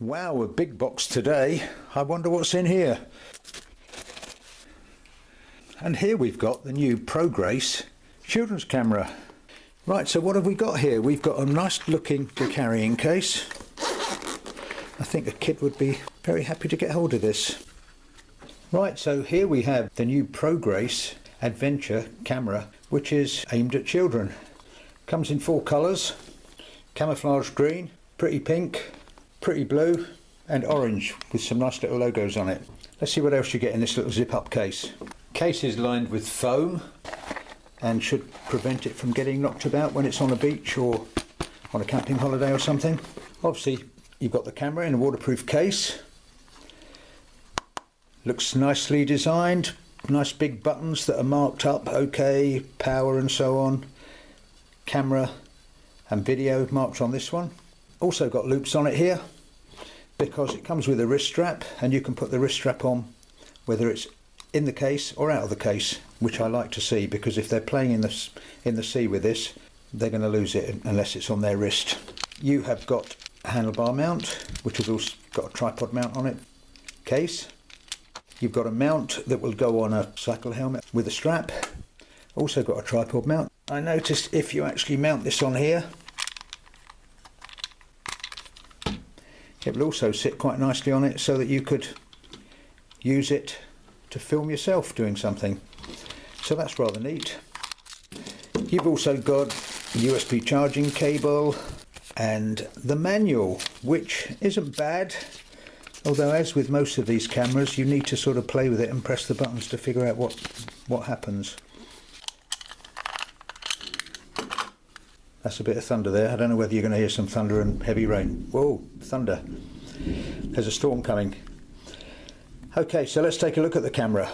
Wow, a big box today. I wonder what's in here. And here we've got the new PROGRACE children's camera. Right, so what have we got here? We've got a nice looking carrying case. I think a kid would be very happy to get hold of this. Right, so here we have the new PROGRACE adventure camera, which is aimed at children. Comes in 4 colours: camouflage green, pretty pink, pretty blue and orange, with some nice little logos on it. Let's see what else you get in this little zip up case. Case is lined with foam and should prevent it from getting knocked about when it's on a beach or on a camping holiday or something. Obviously you've got the camera in a waterproof case. Looks nicely designed, nice big buttons that are marked up, OK, power and so on. Camera and video marked on this one. Also got loops on it here because it comes with a wrist strap, and you can put the wrist strap on whether it's in the case or out of the case, which I like to see, because if they're playing in the sea with this, they're going to lose it unless it's on their wrist. You have got a handlebar mount, which has also got a tripod mount on it. Case. You've got a mount that will go on a cycle helmet with a strap. Also got a tripod mount. I noticed if you actually mount this on here, it will also sit quite nicely on it, so that you could use it to film yourself doing something. So that's rather neat. You've also got a USB charging cable and the manual, which isn't bad, although as with most of these cameras you need to sort of play with it and press the buttons to figure out what happens. That's a bit of thunder there. I don't know whether you're going to hear some thunder and heavy rain. Whoa, thunder. There's a storm coming. Okay, so let's take a look at the camera.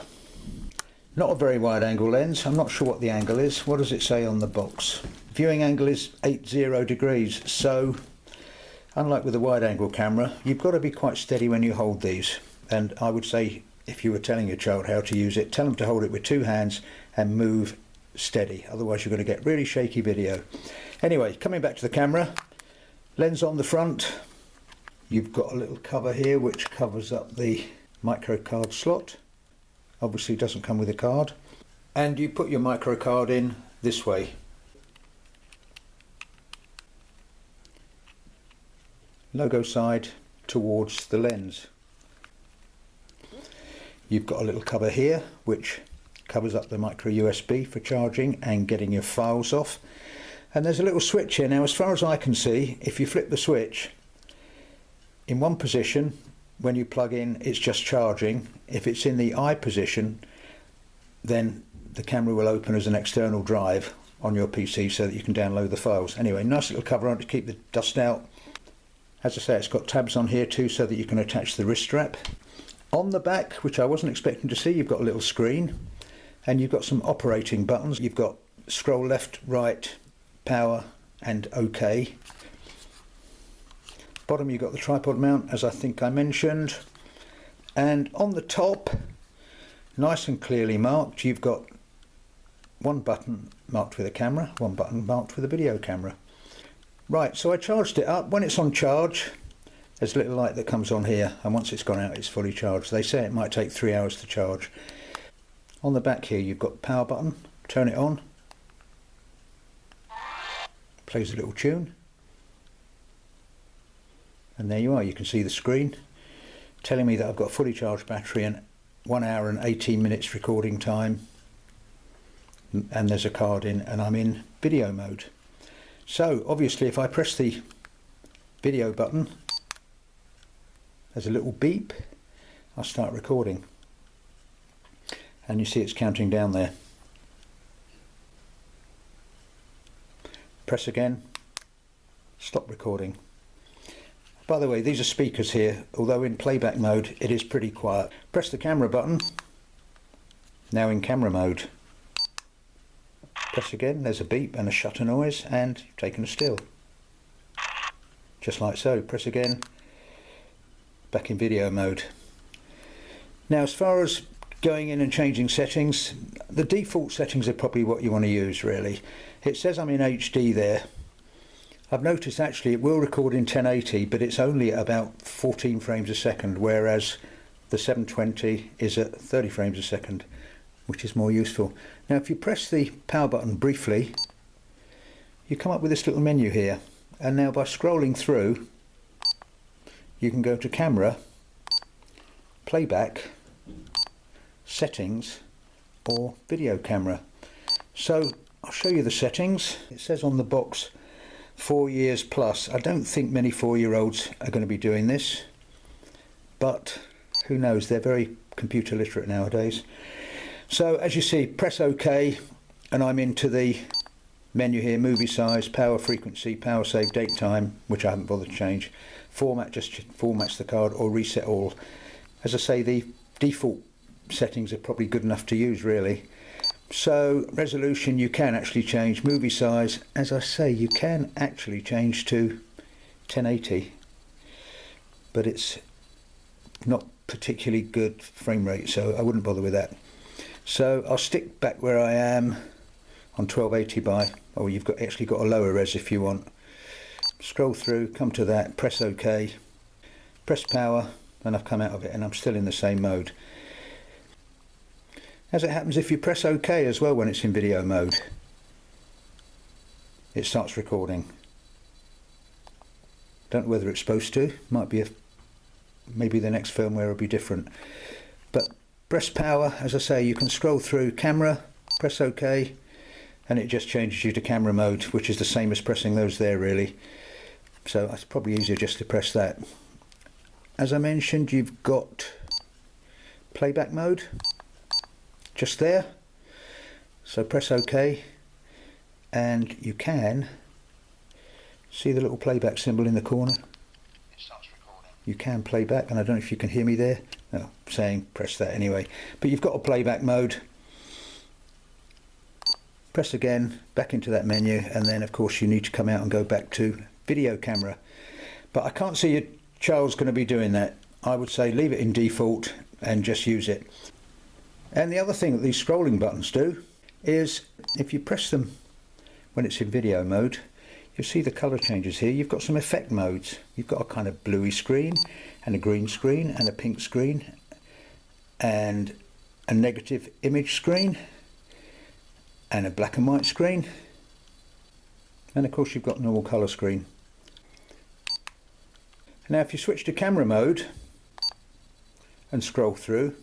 Not a very wide angle lens. I'm not sure what the angle is. What does it say on the box? Viewing angle is 80 degrees. So, unlike with a wide angle camera, you've got to be quite steady when you hold these. And I would say, if you were telling your child how to use it, tell them to hold it with 2 hands and move steady. Otherwise you're going to get really shaky video. Anyway, coming back to the camera, lens on the front. You've got a little cover here which covers up the micro card slot. Obviously it doesn't come with a card. And you put your micro card in this way. Logo side towards the lens. You've got a little cover here which covers up the micro USB for charging and getting your files off. And there's a little switch here. Now, as far as I can see, if you flip the switch in one position, when you plug in, it's just charging. If it's in the I position, then the camera will open as an external drive on your PC so that you can download the files. Anyway, nice little cover on to keep the dust out. As I say, it's got tabs on here too so that you can attach the wrist strap. On the back, which I wasn't expecting to see, you've got a little screen and you've got some operating buttons. You've got scroll left, right, power and OK. Bottom you've got the tripod mount, as I think I mentioned, and on the top, nice and clearly marked, you've got one button marked with a camera, one button marked with a video camera. Right, so I charged it up. When it's on charge, there's a little light that comes on here, and once it's gone out it's fully charged. They say it might take 3 hours to charge. On the back here you've got the power button, turn it on, plays a little tune, and there you are. You can see the screen telling me that I've got a fully charged battery and 1 hour and 18 minutes recording time, and there's a card in, and I'm in video mode. So obviously if I press the video button, there's a little beep, I'll start recording, and you see it's counting down there. Press again, stop recording. By the way, these are speakers here, although in playback mode it is pretty quiet. Press the camera button, now in camera mode. Press again, there's a beep and a shutter noise, and you've taken a still. Just like so. Press again, back in video mode. Now, as far as going in and changing settings, the default settings are probably what you want to use really. It says I'm in HD there. I've noticed actually it will record in 1080, but it's only at about 14 frames a second, whereas the 720 is at 30 frames a second, which is more useful. Now if you press the power button briefly, you come up with this little menu here, and now by scrolling through you can go to camera, playback, settings, or video camera. So I'll show you the settings. It says on the box 4 years plus. I don't think many 4-year-olds are going to be doing this, but who knows, they're very computer literate nowadays. So as you see, press OK and I'm into the menu here: movie size, power frequency, power save, date time, which I haven't bothered to change, format, just formats the card, or reset all. As I say, the default settings are probably good enough to use really. So resolution you can actually change, movie size, as I say, you can actually change to 1080, but it's not particularly good frame rate, so I wouldn't bother with that. So I'll stick back where I am on 1280 by, oh, you've actually got a lower res if you want. Scroll through, come to that, press OK, press power, and I've come out of it and I'm still in the same mode. As it happens, if you press OK as well when it's in video mode, it starts recording. Don't know whether it's supposed to, might be maybe the next firmware will be different. But press power, as I say, you can scroll through camera, press OK, and it just changes you to camera mode, which is the same as pressing those there really. So it's probably easier just to press that. As I mentioned, you've got playback mode just there, so press OK and you can see the little playback symbol in the corner. It starts recording. You can play back, and I don't know if you can hear me there. No, I'm saying press that anyway, but you've got a playback mode. Press again, back into that menu, and then of course you need to come out and go back to video camera, but I can't see your child's going to be doing that. I would say leave it in default and just use it. And the other thing that these scrolling buttons do is if you press them when it's in video mode, you'll see the colour changes here. You've got some effect modes. You've got a kind of bluey screen and a green screen and a pink screen and a negative image screen and a black and white screen, and of course you've got a normal colour screen. Now if you switch to camera mode and scroll through,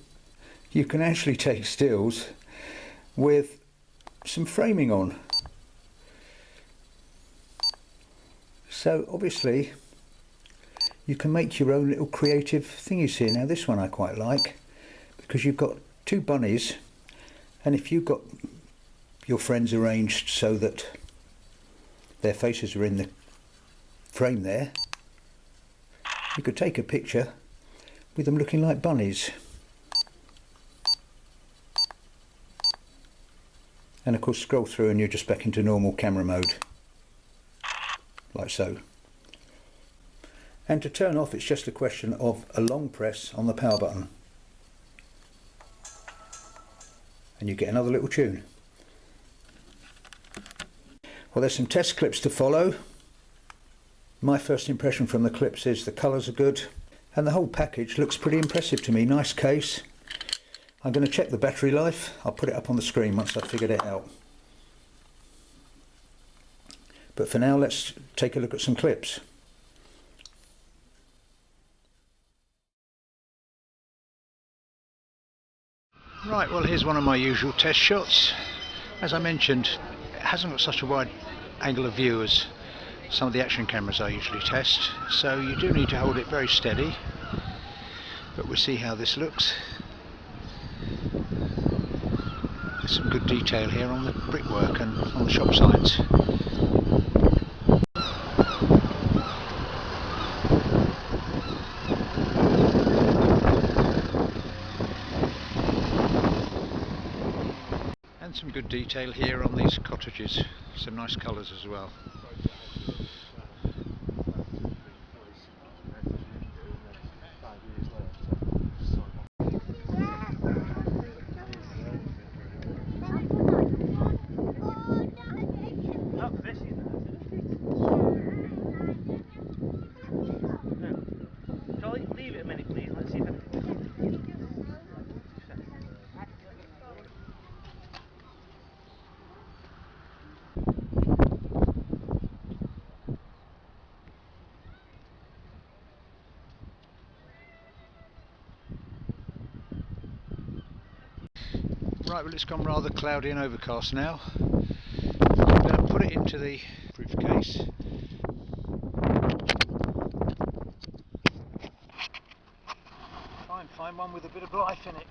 you can actually take stills with some framing on. So obviously you can make your own little creative thingies here. Now this one I quite like because you've got two bunnies, and if you've got your friends arranged so that their faces are in the frame there, you could take a picture with them looking like bunnies. And of course scroll through and you're just back into normal camera mode, like so. And to turn off, it's just a question of a long press on the power button and you get another little tune. Well, there's some test clips to follow. My first impression from the clips is the colours are good and the whole package looks pretty impressive to me. Nice case. I'm going to check the battery life. I'll put it up on the screen once I've figured it out. But for now, let's take a look at some clips. Right, well here's one of my usual test shots. As I mentioned, it hasn't got such a wide angle of view as some of the action cameras I usually test, so you do need to hold it very steady, but we'll see how this looks. There's some good detail here on the brickwork and on the shop sides. And some good detail here on these cottages, some nice colours as well. Right, well it's gone rather cloudy and overcast now. I'm going to put it into the briefcase. Try and find one with a bit of life in it.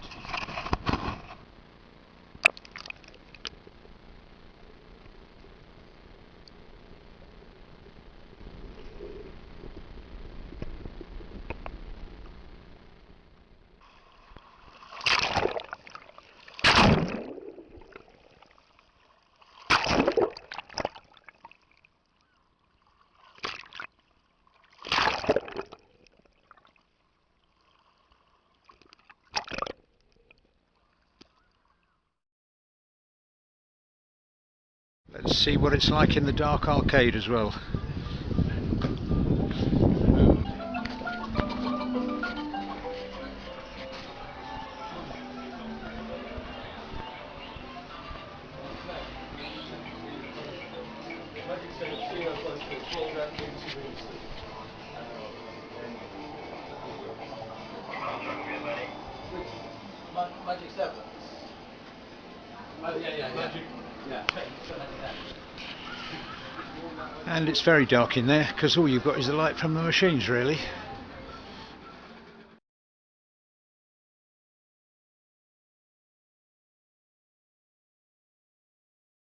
Let's see what it's like in the dark arcade as well. Magic 7. Oh yeah. And it's very dark in there because all you've got is the light from the machines really.